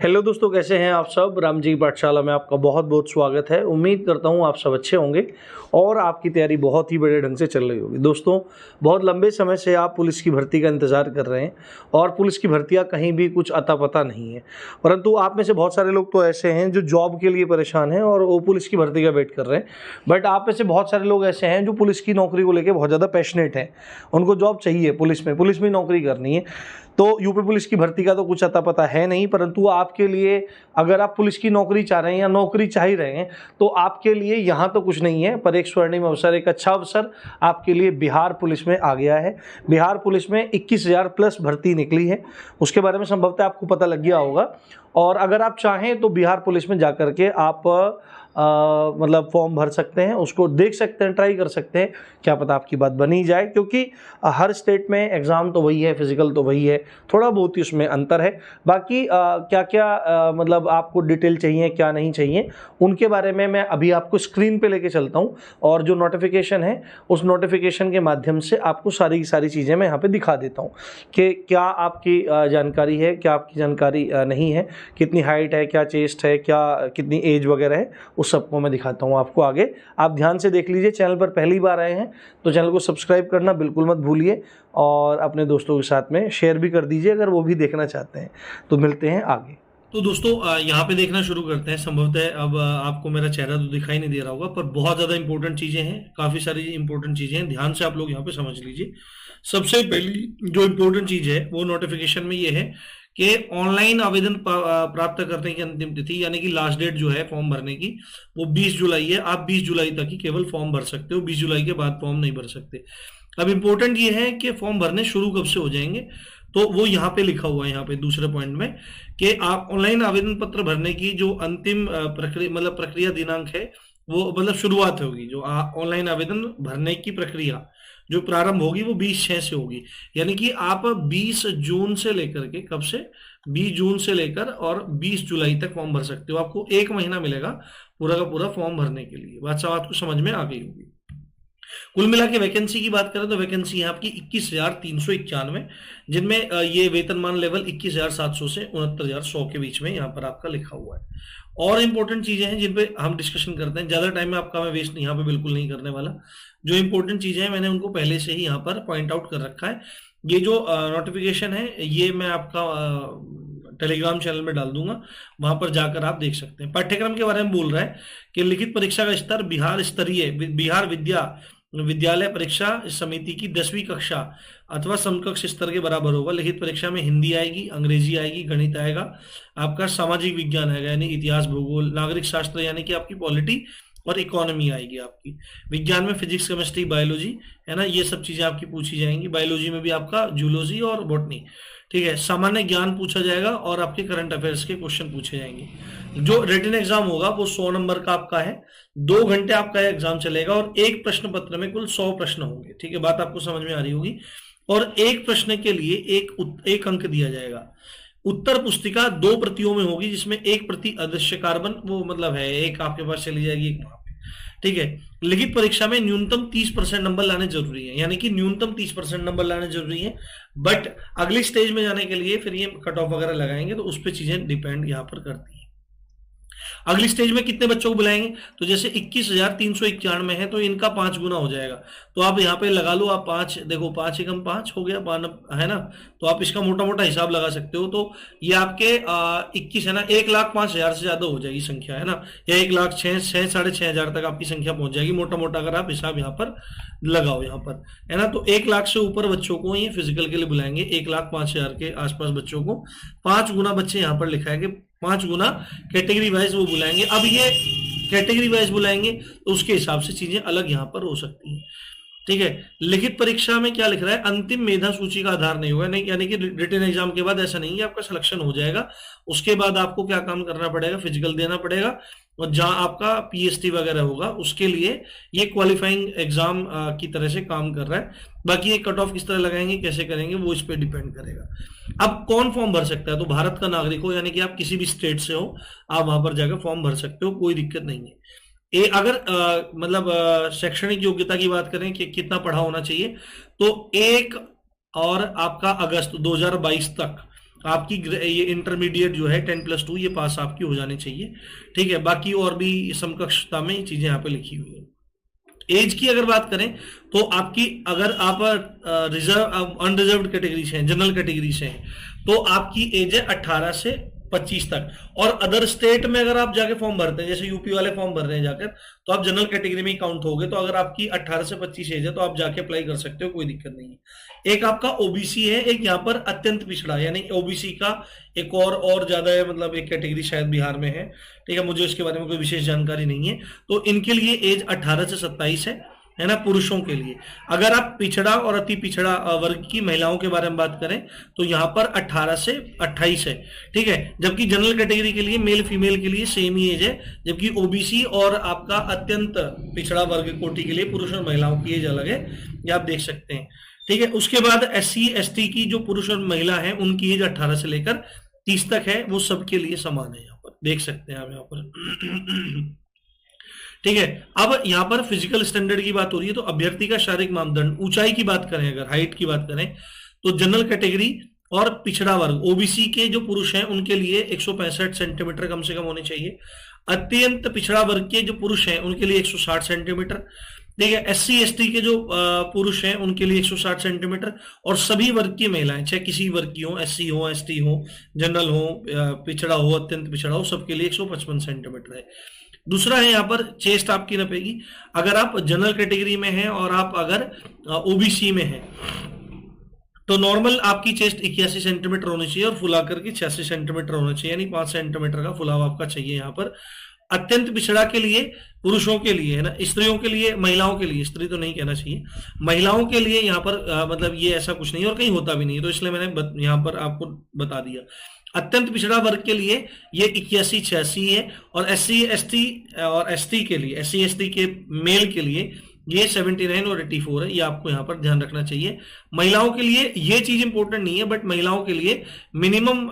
Hello दोस्तों, कैसे हैं आप सब। राम जी पाठशाला में आपका बहुत बहुत स्वागत है। उम्मीद करता हूं आप सब अच्छे होंगे और आपकी तैयारी बहुत ही बड़े ढंग से चल रही होगी। दोस्तों, बहुत लंबे समय से आप पुलिस की भर्ती का इंतज़ार कर रहे हैं और पुलिस की भर्तियां कहीं भी कुछ अता पता नहीं है, परंतु आप में से बहुत सारे लोग तो ऐसे हैं जो जॉब के लिए परेशान हैं और वो पुलिस की भर्ती का वेट कर रहे हैं। बट आप में से बहुत सारे लोग ऐसे हैं जो पुलिस की नौकरी को लेकर बहुत ज़्यादा पैशनेट हैं, उनको जॉब चाहिए, पुलिस में नौकरी करनी है। तो यूपी पुलिस की भर्ती का तो कुछ अता पता है नहीं, परंतु आपके लिए अगर आप पुलिस की नौकरी चाह रहे हैं या नौकरी चाह ही रहे हैं तो आपके लिए यहाँ तो कुछ नहीं है, पर एक स्वर्णिम अवसर, एक अच्छा अवसर आपके लिए बिहार पुलिस में आ गया है। बिहार पुलिस में 21,000 प्लस भर्ती निकली है, उसके बारे में संभवतः आपको पता लग गया होगा। और अगर आप चाहें तो बिहार पुलिस में जा कर के आप मतलब फॉर्म भर सकते हैं, उसको देख सकते हैं, ट्राई कर सकते हैं, क्या पता आपकी बात बनी जाए। क्योंकि हर स्टेट में एग्ज़ाम तो वही है, फिजिकल तो वही है, थोड़ा बहुत ही उसमें अंतर है। बाकी क्या क्या मतलब आपको डिटेल चाहिए, क्या नहीं चाहिए, उनके बारे में मैं अभी आपको स्क्रीन पे लेके चलता हूँ और जो नोटिफिकेशन है उस नोटिफिकेशन के माध्यम से आपको सारी की सारी चीज़ें मैं यहाँ पे दिखा देता हूँ कि क्या आपकी जानकारी है, क्या आपकी जानकारी नहीं है, कितनी हाइट है, क्या चेस्ट है, क्या कितनी एज वगैरह है, उस सबको मैं दिखाता हूँ आपको आगे। आप ध्यान से देख लीजिए। चैनल पर पहली बार आए हैं तो चैनल को सब्सक्राइब करना बिल्कुल मत भूलिए और अपने दोस्तों के साथ में शेयर भी कर दीजिए अगर वो भी देखना चाहते हैं। तो मिलते हैं आगे। तो दोस्तों, यहाँ पे देखना शुरू करते हैं। संभवतः अब आपको मेरा चेहरा तो दिखाई नहीं दे रहा होगा, पर बहुत ज़्यादा इंपॉर्टेंट चीज़ें हैं, काफ़ी सारी इंपॉर्टेंट चीज़ें हैं, ध्यान से आप लोग यहाँ पे समझ लीजिए। सबसे पहली जो इम्पोर्टेंट चीज़ है वो नोटिफिकेशन में ये है कि ऑनलाइन आवेदन प्राप्त करने की अंतिम तिथि यानी कि लास्ट डेट जो है फॉर्म भरने की वो 20 जुलाई है। आप 20 जुलाई तक ही केवल फॉर्म भर सकते हो, 20 जुलाई के बाद फॉर्म नहीं भर सकते। अब इम्पोर्टेंट ये है कि फॉर्म भरने शुरू कब से हो जाएंगे, तो वो यहाँ पे लिखा हुआ है, यहाँ पे दूसरे पॉइंट में, कि आप ऑनलाइन आवेदन पत्र भरने की जो अंतिम प्रक्रिया दिनांक है वो शुरुआत होगी, जो ऑनलाइन आवेदन भरने की प्रक्रिया जो प्रारंभ होगी वो 20/6 से होगी। यानी कि आप 20 जून से लेकर के, कब से, 20 जून से लेकर और 20 जुलाई तक फॉर्म भर सकते हो। आपको 1 महीना मिलेगा पूरा का पूरा फॉर्म भरने के लिए। बात सब आपको समझ में आ गई होगी। कुल मिला के वैकेंसी की बात करें तो वैकेंसी है आपकी 21,391, जिनमें ये वेतनमान लेवल 21,700 से 69,100 के बीच में यहाँ पर आपका लिखा हुआ है। और इंपॉर्टेंट चीजें हैं जिन पे हम डिस्कशन करते हैं, ज्यादा टाइम में आपका मैं वेस्ट यहाँ पे बिल्कुल नहीं करने वाला। जो इंपॉर्टेंट चीजें हैं मैंने उनको पहले से ही यहाँ पर पॉइंट आउट कर रखा है। ये जो नोटिफिकेशन है ये मैं आपका टेलीग्राम चैनल में डाल दूंगा, वहां पर जाकर आप देख सकते हैं। पाठ्यक्रम के बारे में बोल रहा है कि लिखित परीक्षा का स्तर बिहार विद्यालय परीक्षा समिति की 10वीं कक्षा अथवा समकक्ष स्तर के बराबर होगा। लिखित परीक्षा में हिंदी आएगी, अंग्रेजी आएगी, गणित आएगा, आपका सामाजिक विज्ञान आएगा यानी इतिहास, भूगोल, नागरिक शास्त्र यानी कि आपकी पॉलिटी और इकोनॉमी आएगी आपकी। विज्ञान में फिजिक्स, केमिस्ट्री, बायोलॉजी है ना, ये सब चीजें आपकी पूछी जाएंगी। बायोलॉजी में भी आपका जूलॉजी और बॉटनी, ठीक है। सामान्य ज्ञान पूछा जाएगा और आपके करंट अफेयर्स के क्वेश्चन पूछे जाएंगे। जो रिटन एग्जाम होगा वो 100 नंबर का आपका है, 2 घंटे आपका एग्जाम चलेगा और एक प्रश्न पत्र में कुल 100 प्रश्न होंगे, ठीक है। बात आपको समझ में आ रही होगी। और एक प्रश्न के लिए एक अंक दिया जाएगा। उत्तर पुस्तिका 2 प्रतियों में होगी, जिसमें एक प्रति अदृश्य कार्बन, वो है एक आपके पास चली जाएगी, एक वहां पे, ठीक है। लिखित परीक्षा में न्यूनतम 30% नंबर लाने जरूरी है, यानी कि न्यूनतम 30% नंबर लाने जरूरी है। बट अगली स्टेज में जाने के लिए फिर ये कट ऑफ वगैरह लगाएंगे तो उस पर चीजें डिपेंड यहाँ पर करती है। अगली स्टेज में कितने बच्चों को बुलाएंगे, तो जैसे 21,391 है तो इनका 5 गुना हो जाएगा। तो आप यहाँ पे लगा लो, आप 5, देखो 5 एकम 5 हो गया, 5 है ना, तो आप इसका मोटा मोटा हिसाब लगा सकते हो। तो ये आपके 21 है ना, 1,05,000 से ज्यादा हो जाएगी संख्या, है ना, या 1,06,000 साढ़े 6,000 तक आपकी संख्या पहुंच जाएगी, मोटा मोटा अगर आप हिसाब यहाँ पर लगाओ, यहाँ पर है ना। तो 1 लाख से ऊपर बच्चों को ये फिजिकल के लिए बुलाएंगे, 1,05,000 के आसपास बच्चों को 5 गुना बच्चे यहाँ पर लिखा है कि 5 गुना कैटेगरी वाइज वो बुलाएंगे। अब ये कैटेगरी वाइज बुलाएंगे तो उसके हिसाब से चीजें अलग यहाँ पर हो सकती हैं, ठीक है। लिखित परीक्षा में क्या लिख रहा है, अंतिम मेधा सूची का आधार नहीं होगा, नहीं, यानी कि रिटन एग्जाम के बाद ऐसा नहीं है, आपका सिलेक्शन हो जाएगा, उसके बाद आपको क्या काम करना पड़ेगा, फिजिकल देना पड़ेगा, और जहां आपका पीएसटी वगैरह होगा उसके लिए ये क्वालिफाइंग एग्जाम की तरह से काम कर रहा है। बाकी ये कट ऑफ किस तरह लगाएंगे, कैसे करेंगे, वो इस पे डिपेंड करेगा। अब कौन फॉर्म भर सकता है, तो भारत का नागरिक हो, यानी कि आप किसी भी स्टेट से हो, आप वहां पर जाकर फॉर्म भर सकते हो, कोई दिक्कत नहीं है। अगर शैक्षणिक योग्यता की बात करें कि कितना पढ़ा होना चाहिए, तो 1 और आपका अगस्त 2022 तक आपकी ये इंटरमीडिएट जो है 10+2 ये पास आपकी हो जानी चाहिए। ठीक है, बाकी और भी समकक्षता में ये चीजें यहाँ पे लिखी हुई है। एज की अगर बात करें तो आपकी, अगर आप रिजर्व अनरिजर्व कैटेगरी से हैं, जनरल कैटेगरी से हैं, तो आपकी एज है 18 से 25 तक। और अदर स्टेट में अगर आप जाके फॉर्म भरते हैं, जैसे यूपी वाले फॉर्म भर रहे हैं जाकर, तो आप जनरल कैटेगरी में ही काउंट होगे। तो अगर आपकी 18 से 25 एज है तो आप जाके अप्लाई कर सकते हो, कोई दिक्कत नहीं है। एक आपका ओबीसी है, एक यहाँ पर अत्यंत पिछड़ा, यानी ओबीसी का एक और ज्यादा है, मतलब एक कैटेगरी शायद बिहार में है। ठीक है, मुझे इसके बारे में कोई विशेष जानकारी नहीं है। तो इनके लिए एज 18 से 27 है ना, पुरुषों के लिए। अगर आप पिछड़ा और अति पिछड़ा वर्ग की महिलाओं के बारे में बात करें तो यहाँ पर 18 से 28 है। ठीक है, जबकि जनरल कैटेगरी के लिए मेल फीमेल के लिए सेम ही एज है, जबकि ओबीसी और आपका अत्यंत पिछड़ा वर्ग कोटि के लिए पुरुष और महिलाओं की एज अलग है, ये आप देख सकते हैं। ठीक है, उसके बाद SC ST की जो पुरुष और महिला है उनकी एज 18 से लेकर 30 तक है, वो सबके लिए समान है। यहाँ पर देख सकते हैं आप यहाँ पर। ठीक है, अब यहाँ पर फिजिकल स्टैंडर्ड की बात हो रही है, तो अभ्यर्थी का शारीरिक मानदंड, ऊंचाई की बात करें, अगर हाइट की बात करें तो जनरल कैटेगरी और पिछड़ा वर्ग ओबीसी के जो पुरुष हैं उनके लिए 165 सेंटीमीटर कम से कम होने चाहिए। अत्यंत पिछड़ा वर्ग के जो पुरुष हैं उनके लिए 160 सेंटीमीटर। ठीक है, SC ST के जो पुरुष हैं उनके लिए 160 सेंटीमीटर, और सभी वर्ग की महिलाएं, चाहे किसी वर्ग की हो, SC हो, ST हो, जनरल हो, पिछड़ा हो, अत्यंत पिछड़ा हो, सबके लिए 155 सेंटीमीटर है। दूसरा है यहाँ पर चेस्ट आपकी नपेगी। अगर आप जनरल कैटेगरी में हैं और आप अगर ओबीसी में हैं तो नॉर्मल आपकी चेस्ट 81 सेंटीमीटर होनी चाहिए और फुला करके 86 सेंटीमीटर होना चाहिए, यानी 5 सेंटीमीटर का फुलाव आपका चाहिए यहाँ पर। अत्यंत पिछड़ा के लिए, पुरुषों के लिए है ना, स्त्रियों के लिए, महिलाओं के लिए, स्त्री तो नहीं कहना चाहिए, महिलाओं के लिए यहाँ पर मतलब ये ऐसा कुछ नहीं है और कहीं होता भी नहीं है, तो इसलिए मैंने यहाँ पर आपको बता दिया। अत्यंत पिछड़ा वर्ग के लिए ये 81-86 है, और SC ST और ST के लिए, SC ST के मेल के लिए ये 79 और 84 है, ये आपको यहाँ पर ध्यान रखना चाहिए। महिलाओं के लिए ये चीज इंपॉर्टेंट नहीं है, बट महिलाओं के लिए मिनिमम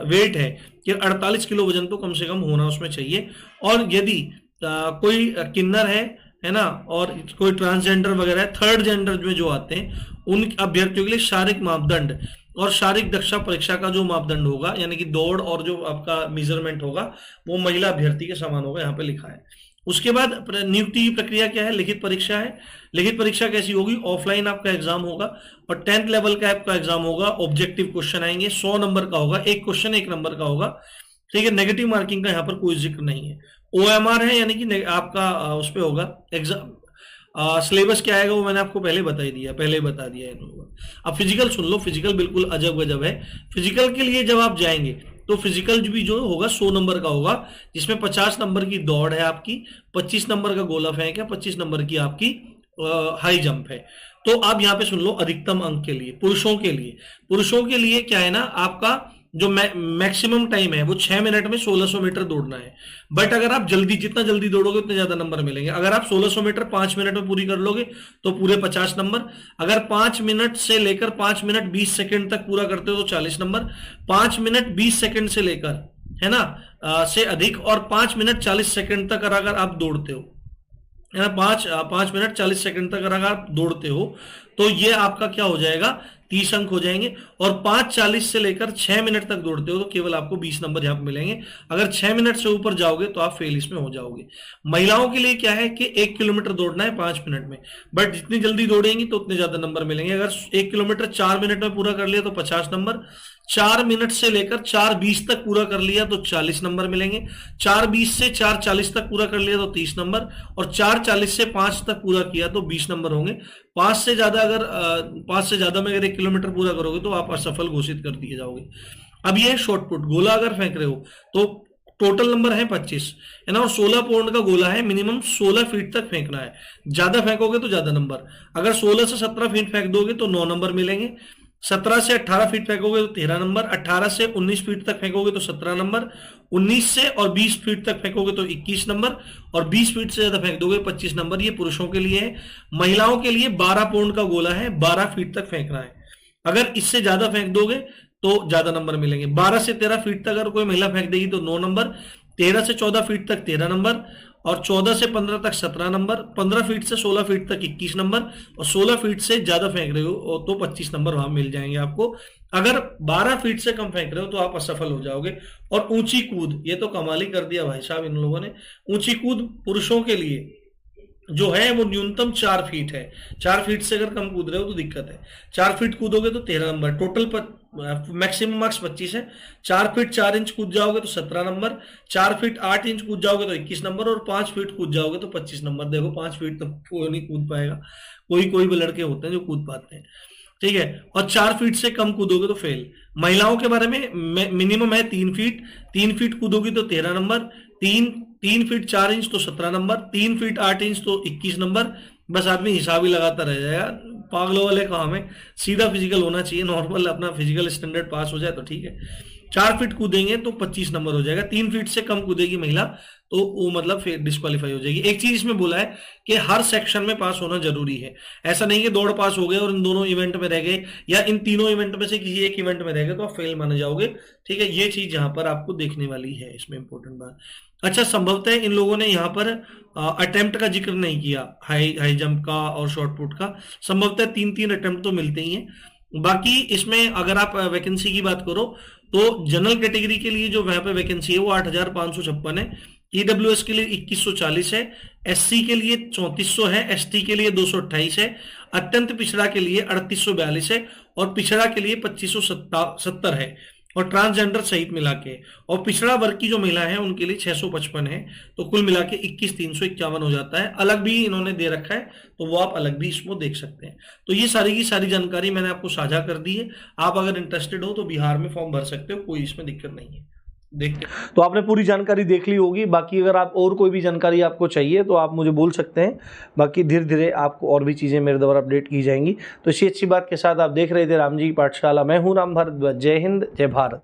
वेट है कि 48 किलो वजन तो कम से कम होना उसमें चाहिए। और यदि कोई किन्नर है ना, और कोई ट्रांसजेंडर वगैरह, थर्ड जेंडर में जो आते हैं, उन अभ्यर्थियों के लिए शारीरिक मापदंड और शारीरिक दक्षता परीक्षा का जो मापदंड होगा, यानी कि दौड़ और जो आपका मेजरमेंट होगा, वो महिला अभ्यर्थी के समान होगा, यहाँ पे लिखा है। उसके बाद नियुक्ति की प्रक्रिया क्या है? लिखित परीक्षा है। लिखित परीक्षा कैसी होगी? ऑफलाइन आपका एग्जाम होगा और 10th लेवल का आपका एग्जाम होगा। ऑब्जेक्टिव क्वेश्चन आएंगे, 100 नंबर का होगा, एक क्वेश्चन 1 नंबर का होगा। ठीक है, नेगेटिव मार्किंग का यहाँ पर कोई जिक्र नहीं है। OMR है, यानी कि आपका उस पर होगा एग्जाम। सिलेबस क्या आएगा वो मैंने आपको पहले बता दिया है। अब फिजिकल सुन लो, फिजिकल बिल्कुल अजब गजब है। फिजिकल के लिए जब आप जाएंगे तो फिजिकल भी जो होगा 100 नंबर का होगा, जिसमें 50 नंबर की दौड़ है आपकी, 25 नंबर का गोला फेंक है, 25 नंबर की आपकी हाई जंप है। तो आप यहाँ पे सुन लो, अधिकतम अंक के लिए पुरुषों के लिए क्या है ना, आपका जो मैक्सिमम टाइम है वो 6 मिनट में 1600 मीटर दौड़ना है। बट अगर आप जितना जल्दी दौड़ोगे उतने ज्यादा नंबर मिलेंगे। अगर आप 1600 मीटर 5 मिनट में पूरी कर लोगे तो पूरे 50 नंबर। अगर 5 मिनट से लेकर 5 मिनट 20 सेकंड तक पूरा करते हो तो 40 नंबर। 5 मिनट 20 सेकंड से लेकर, है ना, से अधिक और 5 मिनट 40 सेकंड तक अगर आप दौड़ते हो, है ना, 5 मिनट 40 सेकंड तक अगर आप दौड़ते हो तो ये आपका क्या हो जाएगा, 30 अंक हो जाएंगे। और 5:40 से लेकर 6 मिनट तक दौड़ते हो तो केवल आपको 20 नंबर यहाँ पे मिलेंगे। अगर 6 मिनट से ऊपर जाओगे तो आप फेल इसमें हो जाओगे। महिलाओं के लिए क्या है कि 1 किलोमीटर दौड़ना है 5 मिनट में, बट जितनी जल्दी दौड़ेंगी तो उतने ज्यादा नंबर मिलेंगे। अगर 1 किलोमीटर 4 मिनट में पूरा कर लिया तो 50 नंबर। 4 मिनट से लेकर 4:20 तक पूरा कर लिया तो 40 नंबर मिलेंगे। 4:20 से 4:40 तक पूरा कर लिया तो 30 नंबर, और 4:40 से 5 तक पूरा किया तो 20 नंबर होंगे। 5 से ज्यादा में अगर 1 किलोमीटर पूरा करोगे तो आप असफल घोषित कर दिए जाओगे। अब ये शॉर्टपुट गोला अगर फेंक रहे हो तो टोटल नंबर है 25, है ना, और 16 पाउंड का गोला है, मिनिमम 16 फीट तक फेंकना है। ज्यादा फेंकोगे तो ज्यादा नंबर। अगर 16 से 17 फीट फेंक दोगे तो 9 नंबर मिलेंगे। 17 से 18 फीट फेंकोगे तो 13 नंबर। 18 से 19 फीट तक फेंकोगे तो 17 नंबर। 19 से और 20 फीट तक फेंकोगे तो 21 नंबर, और 20 फीट से ज्यादा फेंक दोगे 25 नंबर। ये पुरुषों के लिए है। महिलाओं के लिए 12 पाउंड का गोला है, 12 फीट तक फेंकना है। अगर इससे ज्यादा फेंक दोगे तो ज्यादा नंबर मिलेंगे। 12 से 13 फीट तक अगर कोई महिला फेंक देगी तो 9 नंबर। 13 से 14 फीट तक 13 नंबर, और 14 से 15 तक 17 नंबर, 15 फीट से 16 फीट तक 21 नंबर, और 16 फीट से ज्यादा फेंक रहे हो तो 25 नंबर वहां मिल जाएंगे आपको। अगर 12 फीट से कम फेंक रहे हो तो आप असफल हो जाओगे। और ऊंची कूद, ये तो कमाल ही कर दिया भाई साहब इन लोगों ने। ऊंची कूद पुरुषों के लिए जो है वो न्यूनतम 4 फीट है। 4 फीट से अगर कम कूद रहे हो तो दिक्कत है। 4 फीट कूदोगे तो 13 नंबर, टोटल मैक्सिमम मार्क्स 25 है। 4 फीट 4 इंच कूद जाओगे तो 17 नंबर, 4 फीट 8 इंच कूद जाओगे तो 21 नंबर, और 5 फीट कूद जाओगे तो 25 नंबर। देखो 5 फीट तो कोई नहीं कूद पाएगा, कोई कोई भी लड़के होते हैं जो कूद पाते हैं, ठीक है। और 4 फीट से कम कूदोगे तो फेल। महिलाओं के बारे में मिनिमम है 3 फीट, 3 फीट कूदोगी तो 13 नंबर, 3 फीट 4 इंच तो 17 नंबर, 3 फीट 8 इंच तो 21 नंबर। बस आदमी हिसाब ही लगाता रह जाएगा, पागलों वाले काम है। सीधा फिजिकल होना चाहिए, नॉर्मल अपना फिजिकल स्टैंडर्ड पास हो जाए तो ठीक है। 4 फीट कूदेंगे तो 25 नंबर हो जाएगा। 3 फीट से कम कूदेगी महिला तो वो मतलब फिर डिस्क्वालीफाई हो जाएगी। एक चीज इसमें बोला है कि हर सेक्शन में पास होना जरूरी है। ऐसा नहीं कि दौड़ पास हो गए और इन दोनों इवेंट में रह गए, या इन तीनों इवेंट में से किसी एक इवेंट में रह गए तो आप फेल माने जाओगे, ठीक है। ये चीज यहाँ पर आपको देखने वाली है, इसमें इंपॉर्टेंट बात। अच्छा, संभवतः इन लोगों ने यहाँ पर अटेम्प्ट का जिक्र नहीं किया, हाई जंप का और शॉर्ट पुट का। संभवतः 3-3 अटेम्प्ट तो मिलते ही हैं। बाकी इसमें अगर आप वैकेंसी की बात करो तो जनरल कैटेगरी के लिए जो वहां पे वैकेंसी है वो 8,556 है, ईडब्ल्यूएस के लिए 2140 है, एससी के लिए 3400 है, एसटी के लिए 228 है, अत्यंत पिछड़ा के लिए 3842 है, और पिछड़ा के लिए 2570 है, और ट्रांसजेंडर सहित मिला के। और पिछड़ा वर्ग की जो महिला है उनके लिए 655 है। तो कुल मिला के 21,351 हो जाता है। अलग भी इन्होंने दे रखा है तो वो आप अलग भी इसको देख सकते हैं। तो ये सारी की सारी जानकारी मैंने आपको साझा कर दी है। आप अगर इंटरेस्टेड हो तो बिहार में फॉर्म भर सकते हो, कोई इसमें दिक्कत नहीं है। देखते तो आपने पूरी जानकारी देख ली होगी। बाकी अगर आप और कोई भी जानकारी आपको चाहिए तो आप मुझे बोल सकते हैं। बाकी धीरे धीरे आपको और भी चीज़ें मेरे द्वारा अपडेट की जाएंगी। तो इसी अच्छी बात के साथ आप देख रहे थे रामजी की पाठशाला। मैं हूं राम भारद्वाज। जय हिंद, जय भारत।